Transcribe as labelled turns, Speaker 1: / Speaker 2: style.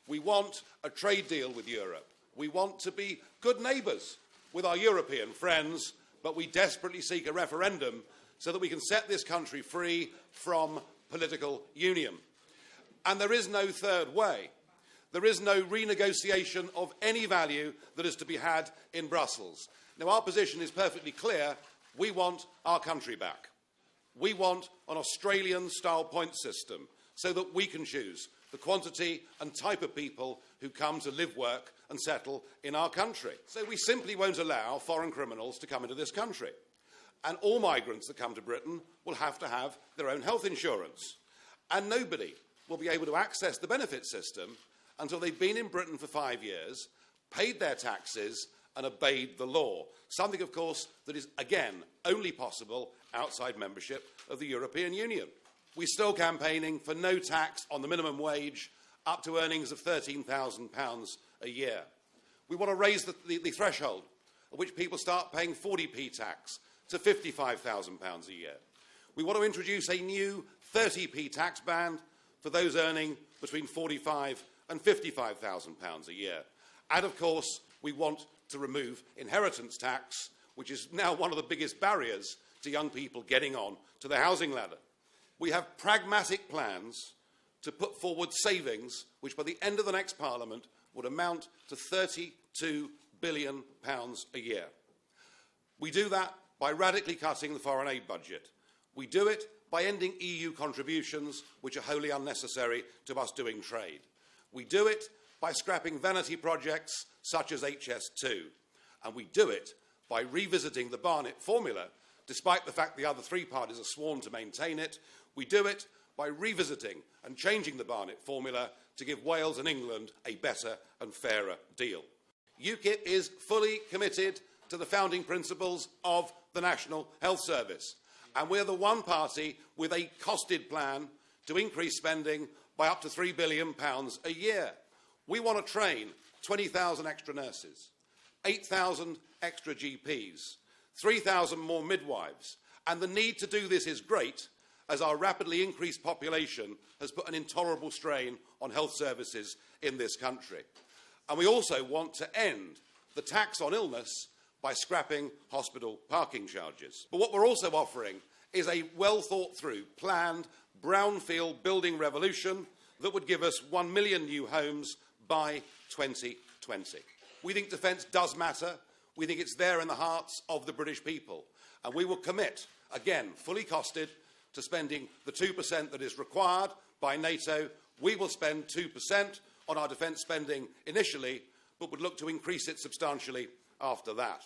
Speaker 1: We want a trade deal with Europe. We want to be good neighbours with our European friends, but we desperately seek a referendum so that we can set this country free from political union. And there is no third way. There is no renegotiation of any value that is to be had in Brussels. Now, our position is perfectly clear. We want our country back. We want an Australian-style point system so that we can choose the quantity and type of people who come to live, work and settle in our country. So we simply won't allow foreign criminals to come into this country. And all migrants that come to Britain will have to have their own health insurance. And nobody will be able to access the benefit system until they've been in Britain for 5 years, paid their taxes and obeyed the law. Something, of course, that is, again, only possible outside membership of the European Union. We're still campaigning for no tax on the minimum wage up to earnings of £13,000 a year. We want to raise the threshold at which people start paying 40p tax to £55,000 a year. We want to introduce a new 30p tax band for those earning between £45,000 and £55,000 a year. And, of course, we want to remove inheritance tax, which is now one of the biggest barriers to young people getting on to the housing ladder. We have pragmatic plans to put forward savings which, by the end of the next Parliament, would amount to £32 billion a year. We do that by radically cutting the foreign aid budget. We do it by ending EU contributions, which are wholly unnecessary to us doing trade. We do it by scrapping vanity projects such as HS2. And we do it by revisiting the Barnett formula, despite the fact the other three parties are sworn to maintain it. We do it by revisiting and changing the Barnett formula to give Wales and England a better and fairer deal. UKIP is fully committed to the founding principles of the National Health Service. And we're the one party with a costed plan to increase spending by up to £3 billion a year. We want to train 20,000 extra nurses, 8,000 extra GPs, 3,000 more midwives. And the need to do this is great, as our rapidly increased population has put an intolerable strain on health services in this country. And we also want to end the tax on illness by scrapping hospital parking charges. But what we're also offering is a well-thought-through, planned, brownfield building revolution that would give us 1 million new homes by 2020. We think defence does matter. We think it's there in the hearts of the British people. And we will commit, again, fully costed, to spending the 2% that is required by NATO. We will spend 2% on our defence spending initially, but would look to increase it substantially after that.